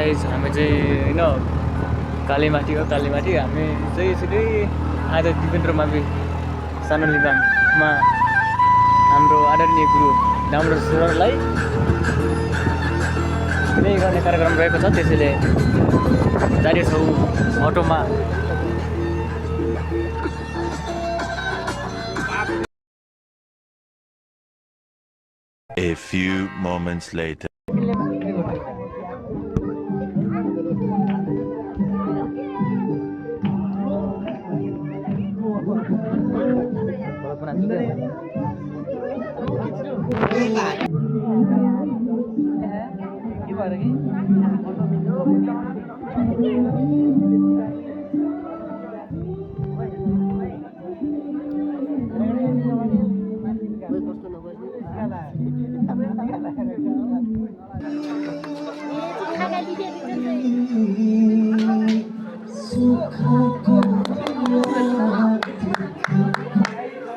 Guys हामी चाहिँ होइन कालीमाटी हो कालीमाटी हामी चाहिँ यसरी आज दिपेन्द्र मावि सानो लिगाङमा हाम्रो आदरणीय गुरु दामोदर सरलाई बिदाई गर्ने कार्यक्रम रहेको छ त्यसैले जाने छौँ अटोमा। A few moments later.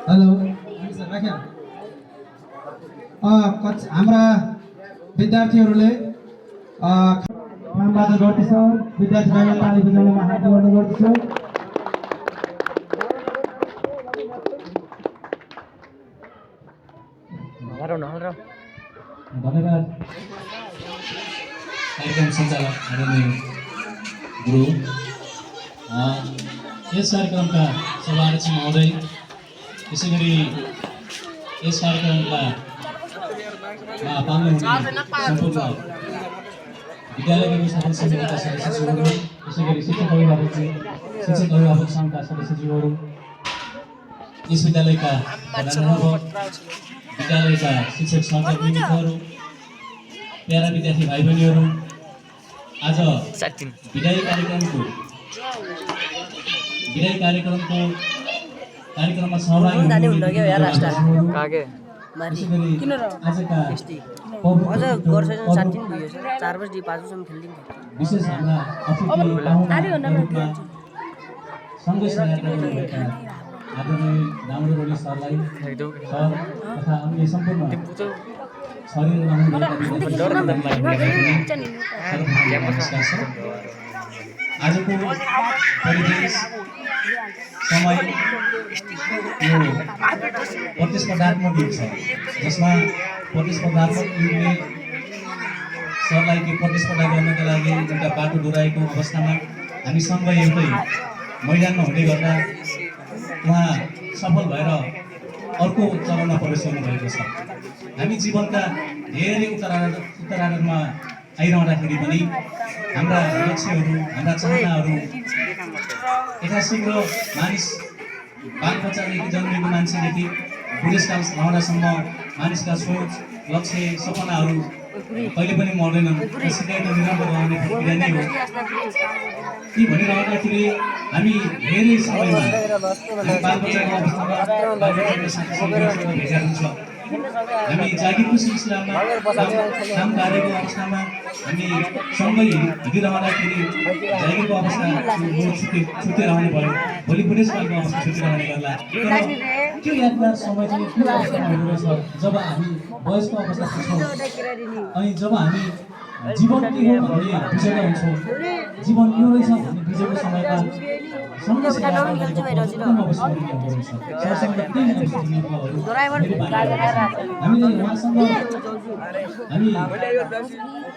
Hello हाम्रा विद्यार्थीहरूले कामबाट गर्दैछ विद्यार्थीहरूलाई ताली बजाउनमा हात जोड्न गर्दछु। धन्यवाद। कार्यक्रम सञ्चालक आदरणीय गुरु, यस कार्यक्रमका सभाध्यक्ष महोदय, त्यसै गरी यस कार्यक्रमका पाल्नु हुने सम्पूर्ण विद्यालयको व्यवस्थापन समितिका सदस्यज्यूहरू, त्यसै गरी शिक्षक अभिभावक सङ्घका सदस्यज्यूहरू, यस विद्यालयका प्रधानाध्यापक, विद्यालयका शिक्षक सहकर्मीहरू, प्यारा विद्यार्थी भाइ बहिनीहरू, आज विदाई कार्यक्रममा सहभागी विशेष हाम्रा सँगै सहायता गर्नुभएका आदरणीय दामोदर ओली सरलाई तथा अन्य सम्पूर्ण शरीर आजको परिवेश समय यो प्रतिस्पर्धात्मक युग छ, जसमा प्रतिस्पर्धात्मक युगले सरलाई त्यो प्रतिस्पर्धा गर्नका लागि एउटा बाटो डोराएको अवस्थामा हामीसँग एउटै मैदानमा हुँदै गर्दा उहाँ सफल भएर अर्को चरणमा प्रवेश गर्नुभएको छ। हामी जीवनका धेरै उत्तरार्धमा आइरहँदाखेरि पनि हाम्रा लक्ष्यहरू, हाम्रा चाहनाहरू यथाशीघ्र मानिस बाल बच्चादेखि जन्मेको मान्छेदेखि बुढेसकाल रहँदासम्म मानिसका सोच, लक्ष्य, सपनाहरू कहिले पनि मर्दैनन्, सिकाइमा निरन्तर रहने प्रक्रिया नै हो। ती भनिरहँदाखेरि हामी धेरै समयमा बाल बच्चाको अवस्थामा भेटेका हुन्छ। हामी जागिरको सिलसिलामा काम कार्यको अवस्थामा हामी सँगै हिँडिरहँदाखेरि जागिरको अवस्था छुट्टिरहने भयो, भोलि बुढेसकालको अवस्था छुट्टिरहने गर्ला। त्यो यादगार समय चाहिँ त्यो अवस्थामा हुँदो रहेछ जब हामी वयस्को अवस्था पुग्छौँ अनि जब हामी जीवन के हो भन्ने बुझेका हुन्छौँ, जीवन के रहेछ भन्ने बुझेको समयमा हामीले उहाँसँग हामी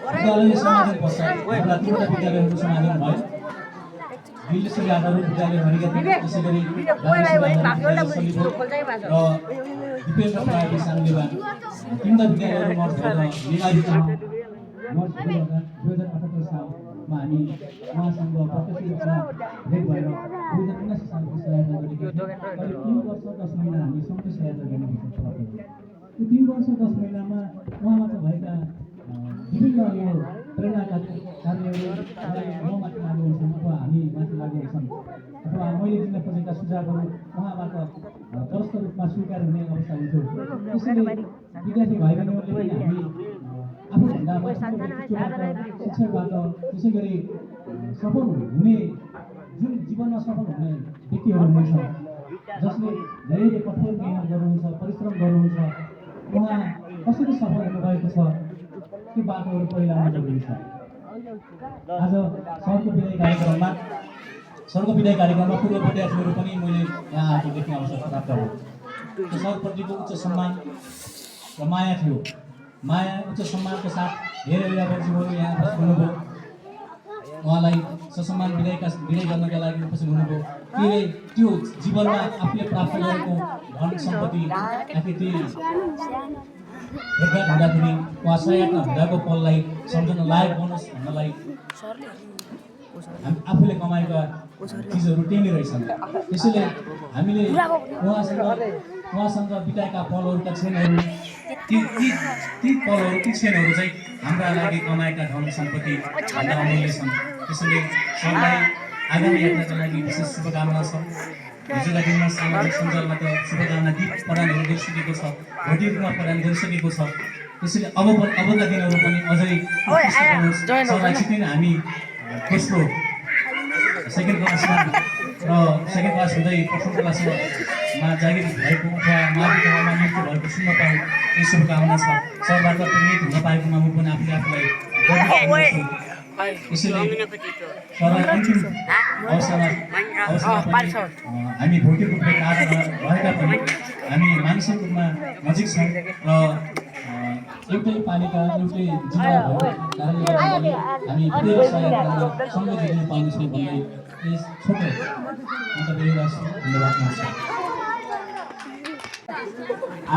विद्यालय समाजन पश्चात एउटा तिनवटा विद्यालयहरू समाजन भयो। विश्लेषण आधारित विद्यालय भनेका थिए, त्यसै गरी दिपेन्द्र मावि सानो लिगाङ तिनवटा विद्यालयहरू मर्ज भएर लिगाङमा मर्ज भएर 2078 सालमा हामी उहाँसँग प्रत्यक्ष रूपमा भेट भएर 2079 सालको सहायता गरेको थियौँ। 3 वर्ष 10 महिना हामी सँगै सहायता गर्नुभएको छ। त्यो 3 वर्ष 10 महिनामा उहाँबाट भएका विभिन्न यो प्रेरणाका कार्यहरू ममाथि लागु हुन्छन् अथवा हामी माथि लागु हुन्छन् अथवा मैले दिन खोजेका सुझावहरू उहाँबाट प्रष्ट रूपमा स्वीकार हुने अवस्था हुन्थ्यो। त्यसैले विद्यार्थी भाइ बहिनीहरूले पनि हामी आफूभन्दा शिक्षकबाट त्यसै गरी सफल हुने जुन जीवनमा सफल हुने व्यक्तिहरू हुनुहुन्छ जसले धेरै कठोर मेहनत गर्नुहुन्छ, परिश्रम गर्नुहुन्छ, उहाँ कसरी सफल हुनुभएको छ त्यो बाटोहरू पहिला जरुरी छ। आज सरको विदाय कार्यक्रममा पूर्व विद्यार्थीहरू पनि मैले यहाँ आएको देख्ने अवसर प्राप्त भयो। त्यो सरप्रतिको उच्च सम्मान र माया थियो। माया उच्च सम्मानको साथ धेरै युवावर्गीहरू यहाँ उपस्थित हुनुभयो। उहाँलाई ससम्मान विदाय गर्नका लागि उपस्थित हुनुभयो। त्यो जीवनमा आफूले प्राप्त गरेको धन सम्पत्ति आखिर त्यही भेटघाट हुँदाखेरि वा सहायता हुँदाको पललाई सम्झन लायक बनोस् भन्नलाई आफूले कमाएका चिजहरू त्यही नै रहेछन्। त्यसैले हामीले उहाँसँग बिताएका पलहरूका क्षणहरू ती क्षणहरू चाहिँ हाम्रा लागि कमाएका धन सम्पत्ति भन्दा अमूल्य छन्। त्यसैले सबलाई आगामी यात्राका लागि विशेष शुभकामना छ। हिजोका दिनमा सामाजिक सञ्जालमा त शुभकामना गीत प्रदानहरू गरिसकेको छ, भोटिङ प्रदान गरिसकेको छ। त्यसैले अबका दिनहरू पनि अझै सरलाई छिट्टै नै हामी दोस्रो सेकेन्ड क्लासमा र सेकेन्ड क्लास हुँदै प्रथम क्लासमा जागिर भएको अथवा महाविद्यालयमा नियुक्ति भएको सुन्न पाऊँ यो शुभकामना छ। सरबाट प्रेरित हुन पाएकोमा म पनि आफूले गर्छु। त्यसैले सरलाई अन्तिम अवसरमा हामी भौतिक रूपले टाढा रहेका पनि हामी मानसिक रूपमा नजिक छौँ र एउटै पालिका एउटै जिल्ला भएको कारणले गर्दाखेरि हामी धेरै सहयोगमा सँगै जोडिन पाउनेछौँ भन्दै यस छोटो धन्यवाद माग्छु।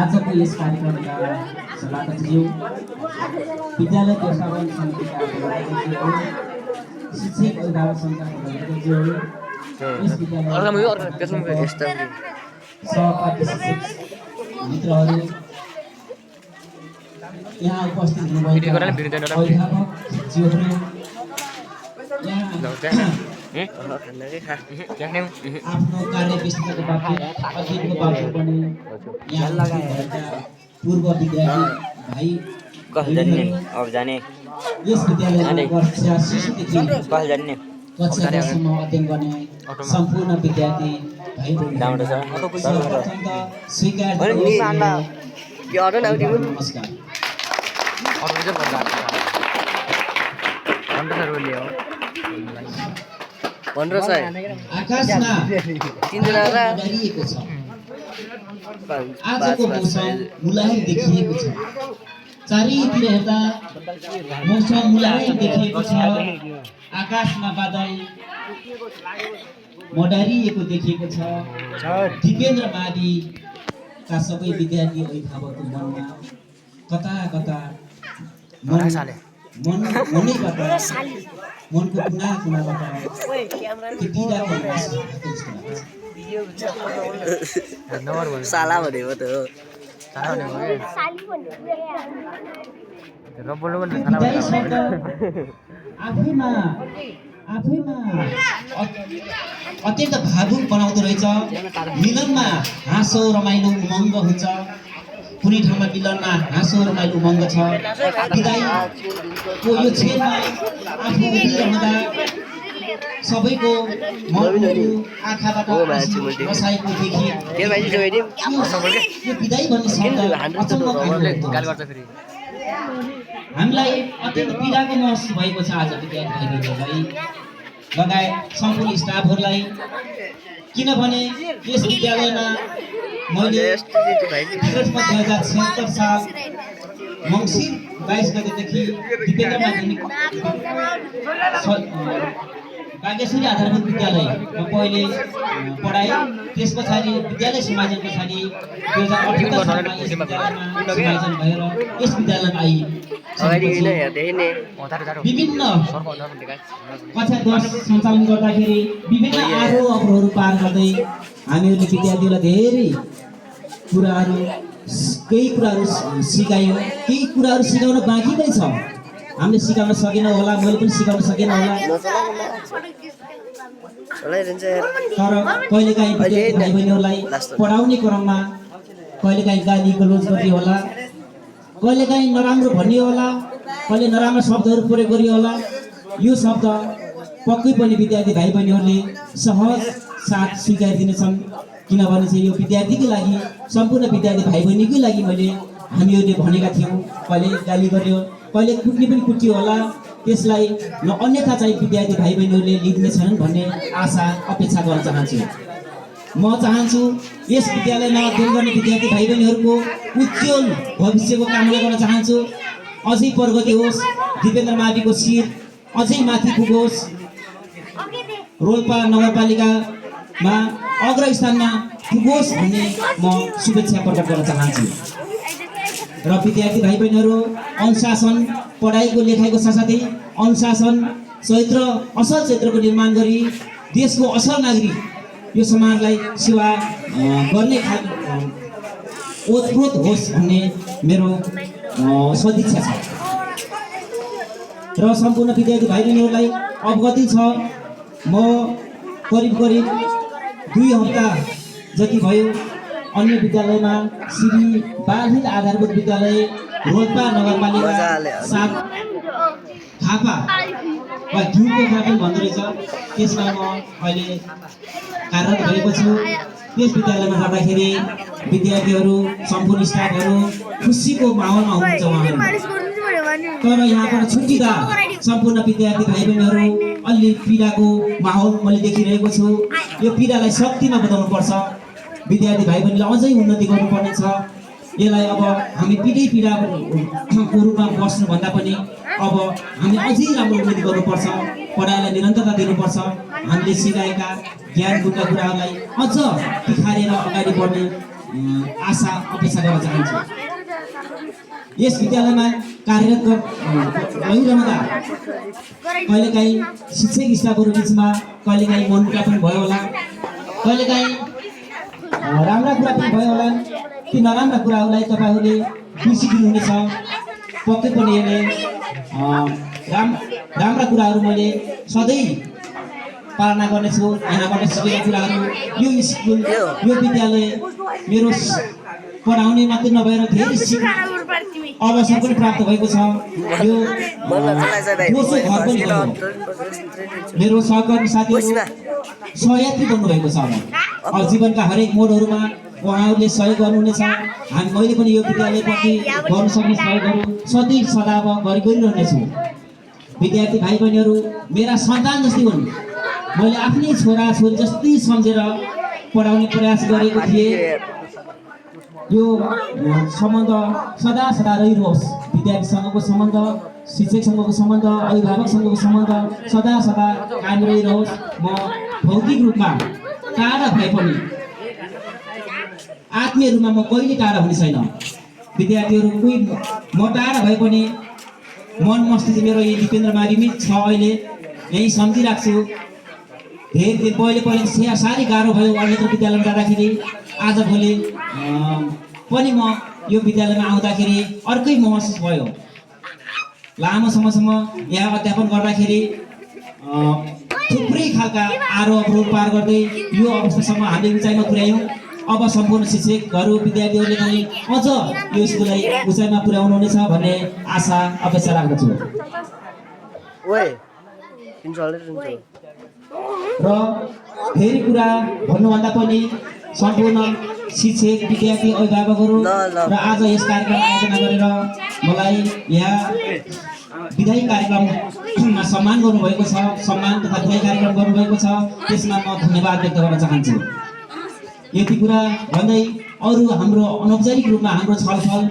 आजको यस कार्यक्रमका सभापतिज्यू, विद्यालय व्यवस्थापन समितिका अध्यक्षज्यू, शिक्षक अभिभावक सङ्घका अध्यक्षज्यूहरू, यस विद्यालयका सहपाठी शिक्षक मित्रहरू, यहाँ उपस्थित हुनुभएका अभिभावकज्यूहरू, आफ्नो कार्य व्यस्तताको बावजुद अध्ययनको बावजुद पनि यहाँ उपस्थित भएका पूर्व विद्यार्थी भाइ यस विद्यालयको कक्षा शिशुदेखि कक्षा 10सम्म अध्ययन गर्ने सम्पूर्ण विद्यार्थी भाइ बहिनी सर्वप्रथम त स्वीकार नमस्कार। आकाशमा डरिएको छ, आजको मौसम मुलायम देखिएको छ, चारैतिर हेर्दा मौसम मुलायम देखिएको छ, आकाशमा बादल मडारिएको देखिएको छ। दिपेन्द्र माविका सबै विद्यार्थी अभिभावकको मनमा कता कता मनैबाट मनको कुना कुनाबाट साला भनेको त हो। आफैमा अत्यन्त भावुक बनाउँदो रहेछ। मिलनमा हाँसो रमाइलो उमङ्ग हुन्छ, कुनै ठाउँमा मिलनमा हाँसो रमाइलो उमङ्ग छ। विदाईको यो क्षणमा आफू उभिरहँदा सबैको मनहरू आँखाबाट बसाएको देखि यो विदाई भन्ने शब्द हामीलाई अत्यन्त पीडाको महसुस भएको छ। आज विद्यार्थी भाइबहिनीहरूलाई लगायत सम्पूर्ण स्टाफहरूलाई, किनभने यस विद्यालयमा मैले 2076 साल मङ्सिर 22 गतेदेखि दिपेन्द्र माध्यमिक बागेश्वरी आधारभूत विद्यालयमा पहिले पढाएँ। त्यस पछाडि विद्यालय समायोजन पछाडि 2078 सालमा यस विद्यालयमा समायोजन भएर यस विद्यालयमा आई विभिन्न कक्षा 10 सञ्चालन गर्दाखेरि विभिन्न आरोह अवरोहहरू पार गर्दै हामीहरूले विद्यार्थीलाई धेरै कुराहरू केही कुराहरू सिकायौँ, केही कुराहरू सिकाउन बाँकी नै छ। हामीले सिकाउन सकेनौँ होला, मैले पनि सिकाउन सकेन होला, तर कहिलेकाहीँ विद्यार्थी भाइ बहिनीहरूलाई पढाउने क्रममा कहिलेकाहीँ गाली गलोज गर्ने होला, कहिलेकाहीँ नराम्रो भन्ने होला, कहिले नराम्रो शब्दहरू प्रयोग गरियो होला। यो शब्द पक्कै पनि विद्यार्थी भाइ बहिनीहरूले सहज साथ स्वीकारिदिनेछन्, किनभने चाहिँ यो विद्यार्थीकै लागि, सम्पूर्ण विद्यार्थी भाइ बहिनीकै लागि हामीले हामीहरूले भनेका थियौँ। कहिले गाली गर्यो, कहिले कुट्ने पनि कुट्यो होला, त्यसलाई अन्यथा चाहिँ विद्यार्थी भाइ बहिनीहरूले लिँदैछन् भन्ने आशा अपेक्षा गर्न चाहन्छु। म चाहन्छु यस विद्यालयमा अध्ययन गर्ने विद्यार्थी भाइ बहिनीहरूको उज्जवल भविष्यको कामना गर्न चाहन्छु। अझै प्रगति होस्, दिपेन्द्र माविको शिर अझै माथि पुगोस्, रोल्पा नगरपालिकामा अग्रस्थानमा पुगोस् भन्ने म शुभेच्छा प्रकट गर्न चाहन्छु। र विद्यार्थी भाइ बहिनीहरू अनुशासन, पढाइको लेखाइको साथसाथै अनुशासन चरित्र, असल चरित्रको निर्माण गरी देशको असल नागरिक, यो समाजलाई सेवा गर्ने ओतप्रोत होस् भन्ने मेरो सदिच्छा छ। र सम्पूर्ण विद्यार्थी भाइ बहिनीहरूलाई अवगति छ, म करिब 2 हप्ता जति भयो अन्य विद्यालयमा श्री बालहित आधारभूत विद्यालय रोल्पा नगरपालिका 7 थापा वा घिउको पनि भन्दो रहेछ, त्यसमा म अहिले कार्यरत भएको छु। त्यस विद्यालयमा जाँदाखेरि विद्यार्थीहरू, सम्पूर्ण स्टाफहरू खुसीको माहौलमा हुनुहुन्छ उहाँहरू। तर यहाँबाट छुट्टिँदा सम्पूर्ण विद्यार्थी भाइ बहिनीहरू अलि पीडाको माहौल मैले देखिरहेको छु। यो पीडालाई शक्तिमा बदल्नु पर्छ। विद्यार्थी भाइ बहिनीले अझै उन्नति गर्नुपर्ने छ। यसलाई अब हामी पीडाको रूपमा बस्नुभन्दा पनि अब हामी अझै राम्रो उन्नति गर्नुपर्छ। पढाइलाई निरन्तरता दिनुपर्छ। हामीले सिकाएका ज्ञानपूर्ण कुराहरूलाई अझ तिखारेर अगाडि बढ्ने आशा अपेक्षा गर्न चाहन्छु। यस विद्यालयमा कार्यरत रहिरहँदा कहिलेकाहीँ शिक्षक स्टाफहरू बिचमा कहिलेकाहीँ मनमुटाव पनि भयो होला, कहिलेकाहीँ राम्रा कुरा पनि भयो होला। ती नराम्रा कुराहरूलाई तपाईँहरूले बिर्सिदिनुहुनेछ। पक्कै पनि यसले राम्रा कुराहरू मैले सधैँ पालना गर्नेछु। यहाँबाट सिकेका कुराहरू, यो स्कुल, यो विद्यालय मेरो पढाउने मात्रै नभएर धेरै सिक्ने अवसर पनि प्राप्त भएको छ। यो दोस्रो घर पनि हो। मेरो सहकर्मी साथीहरू सहयात्री बन्नुभएको छ। अब जीवनका हरेक मोडहरूमा उहाँहरूले सहयोग गर्नुहुनेछ। मैले पनि यो विद्यालयप्रति गर्न सक्ने सहयोगहरू सधैँ सदा अब गरिरहनेछु। विद्यार्थी भाइ बहिनीहरू मेरा सन्तान जस्तै हुन्। मैले आफ्नै छोरा छोरी जस्तै सम्झेर पढाउने प्रयास गरेको थिएँ। यो सम्बन्ध सदा सदा रहिरहोस्। विद्यार्थीसँगको सम्बन्ध, शिक्षकसँगको सम्बन्ध, अभिभावकसँगको सम्बन्ध सदा सदा कायम रहिरहोस्। म भौतिक रूपमा टाढा भए पनि आत्मीय रूपमा म कहिले टाढा हुने छैन। विद्यार्थीहरू कोही म टाढा भए पनि मन मस्तिष्क मेरो यही दिपेन्द्र माविमै छ। अहिले यहीँ सम्झिरहेको छु। धेरै दिन पहिले साह्रै गाह्रो भयो अन्यत्र विद्यालयमा जाँदाखेरि। आजभोलि पनि म यो विद्यालयमा आउँदाखेरि अर्कै महसुस भयो। लामो समयसम्म यहाँ अध्यापन गर्दाखेरि थुप्रै खालका आरोपहरू पार गर्दै यो अवस्थासम्म हामीले उचाइमा पुर्यायौँ। अब सम्पूर्ण शिक्षकहरू, विद्यार्थीहरूले पनि अझ यो स्कुललाई उचाइमा पुर्याउनुहुनेछ भन्ने आशा अपेक्षा राख्दछु। र धेरै कुरा भन्नुभन्दा पनि सम्पूर्ण शिक्षक, विद्यार्थी, अभिभावकहरू र आज यस कार्यक्रम आयोजना गरेर मलाई यहाँ विधायी कार्यक्रममा सम्मान गर्नुभएको छ, सम्मान तथा विधायी कार्यक्रम गर्नुभएको छ, त्यसमा म धन्यवाद व्यक्त गर्न चाहन्छु। यति कुरा भन्दै अरू हाम्रो अनौपचारिक रूपमा हाम्रो छलफल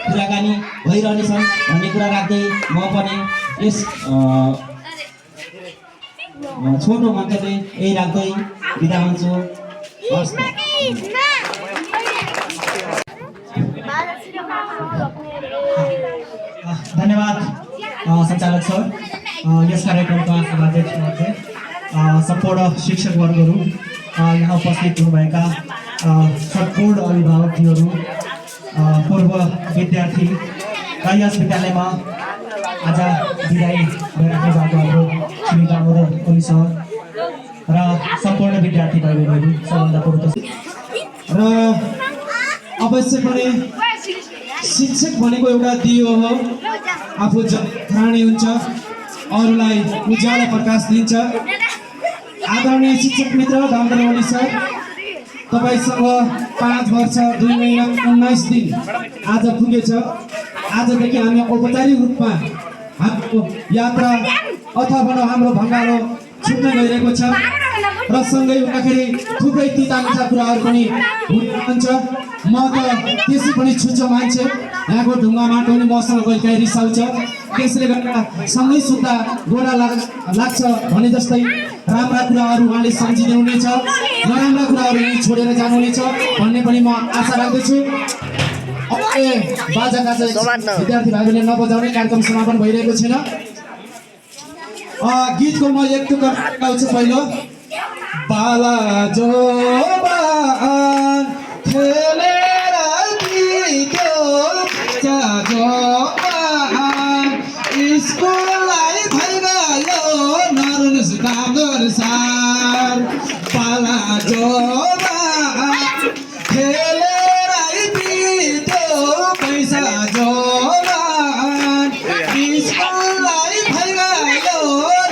कुराकानी भइरहनेछन् भन्ने कुरा राख्दै म पनि यस छोटो मन्तव्य यही राख्दै बिदा हुन्छु। धन्यवाद सञ्चालक सर। यस कार्यक्रमका अध्यक्ष सम्पूर्ण शिक्षकवर्गहरू, यहाँ उपस्थित हुनुभएका सम्पूर्ण अभिभावकहरू, पूर्व विद्यार्थी र यस विद्यालयमा आज विदाई भइराख्नु भएको हाम्रो श्री दामोदर ओली सर र सम्पूर्ण विद्यार्थी भाइबहिनीहरू सबभन्दा पूर्व र अवश्य पनि शिक्षक भनेको एउटा दियो हो, आफू प्राणी हुन्छ, अरूलाई उज्यालो प्रकाश दिन्छ। आदरणीय शिक्षक मित्र दामोदर ओली सर, तपाईँसँग 5 वर्ष 2 महिना 19 दिन आज पुगेछ। आजदेखि हामी औपचारिक रूपमा हाम्रो यात्रा अथवा भनौँ हाम्रो भङ्गालो छुट्न गइरहेको छ र सँगै हुँदाखेरि थुप्रै तिता मिठा कुराहरू पनि हुन्छ। म त त्यसै पनि छुच्चो मान्छे, यहाँको ढुङ्गा माटो पनि मसँग कहिलेकाहीँ रिसाउँछ, त्यसले गर्दा सँगै सुत्दा गोडा लाग्छ भने जस्तै राम्रा कुराहरू उहाँले सम्झिने हुनेछ, नराम्रा कुराहरू यहीँ छोडेर जानुहुनेछ भन्ने पनि म आशा राख्दछु। बाजा गाजा विद्यार्थी भाइ बहिनीले नबजाउने कार्यक्रम समापन भइरहेको छैन। गीतको म एक टुक्का गाउँछु पहिलो। बाला जो बान खेलेर बित्यो बच्चा जो बान स्कुललाई भइगयो नरुनुहोस् दामदर सार। बाला जो बान खेलेर बित्यो पैसा जो बान स्कुललाई भइगयो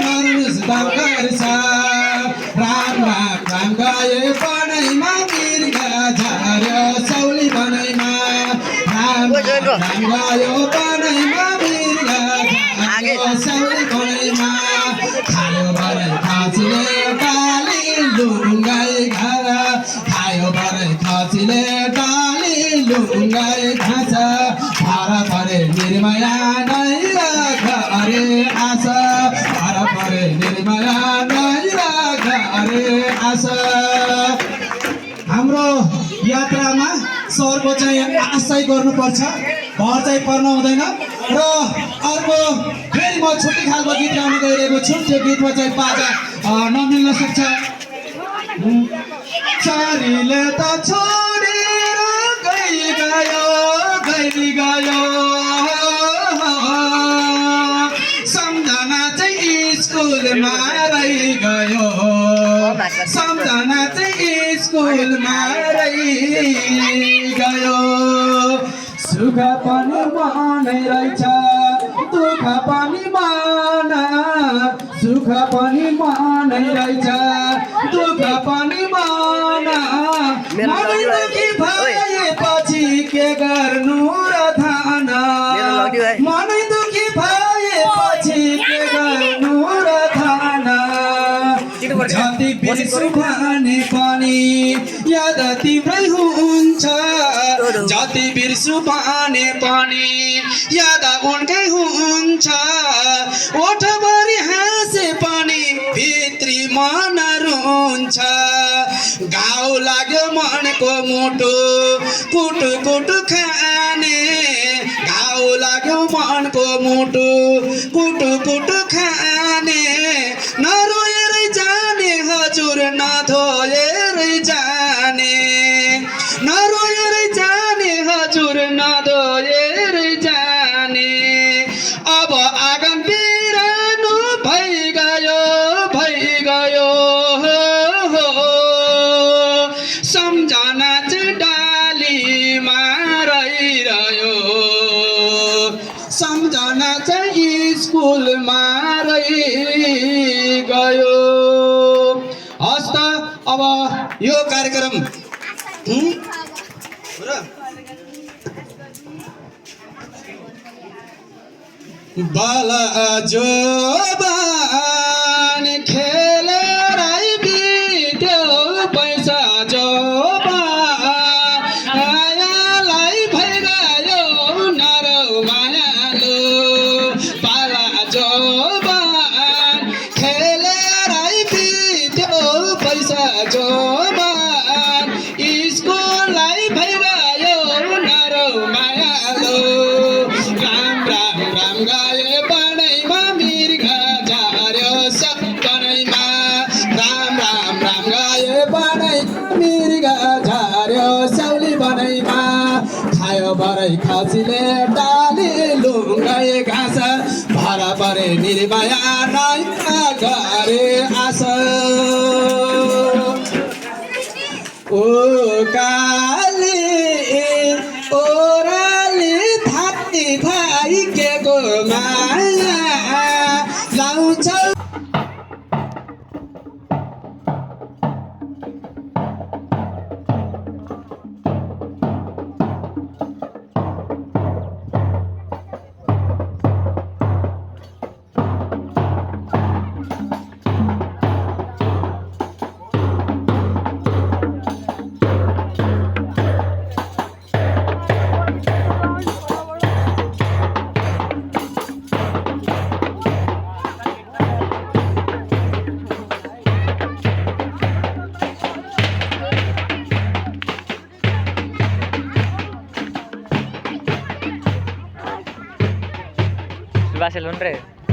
नरुनुहोस् दामदर सार। राम राम राम गए बनैमा मिर्गा झार्यो सौली बनैमा। राम राम गयो बनैमा मिर्गा झार्यो सौली बनैमा। खायो भरे खसीले डाली लुङ्गाई घर, खायो भरे खसीले डाली लुङ्गाई घाँस। भारा परे निर्मया नै घरे आश, भारा परे निर्मया नै घरे आश। हाम्रो यात्रामा सरको चाहिँ आशै गर्नुपर्छ, भर चाहिँ पर्न हुँदैन। र अर्को फेरि म छुट्टी खालको गीत गाउन गइरहेको छु, त्यो गीतमा चाहिँ बाजा नमिल्न सक्छ। चारीले त छोडेर गइगयो गइगयो, सम्झना चाहिँ स्कुलमा रहिगयो, सम्झना चाहिँ स्कुलमा रहिगयो। सुख पनि मनै रहेछ दुःख पनि मन, सुख पनि मनै रहेछ दुःख पनि मन। मनै दुखी भएपछि के गर्नु र थान, मनै दुखी भएपछि के गर्नु र थान। जति बिर्सु भने पनि याद तिम्रै हुन्छ, जति बिर्सु भने पनि याद उनकै हुन्छ। ओठभरि हाँसे पनि भित्री मन रुन्छ, घाउ लाग्यो मनको मुटु कुटु कुटु खाने। घाउ लाग्यो मनको मुटु कुटु कुटु खाने। नरोएरै जाने हजुर नधोएरै जाने, नरोएरै जाने हजुर नधोएरै जाने। अब आँगन बिरानो भइगयो भइगयो, सम्झना चाहिँ डालीमा रहिरह्यो, सम्झना चाहिँ स्कुलमा रहिगयो। हस् त अब यो कार्यक्रम बाला जो बान खेलेर बित्यो पैसा जो मायालाई भइगयो नरौ मायालु। बाला जो बान खेलेर बित्यो पैसा जो स्कुललाई भइगयो नरौ मायालु। राम राम राम गए बनैमा मिर्गा झार्यो सब बनैमा। राम राम राम गए बनैमा मिर्गा झार्यो सौली बनैमा। खायो भरै खसीले डाली लुङ्गाई घाँस, भरा परे निर्माया नै घरे आश। ओ काली ओराली थाती थाई के गो माया लाउँछ। Barcelona रे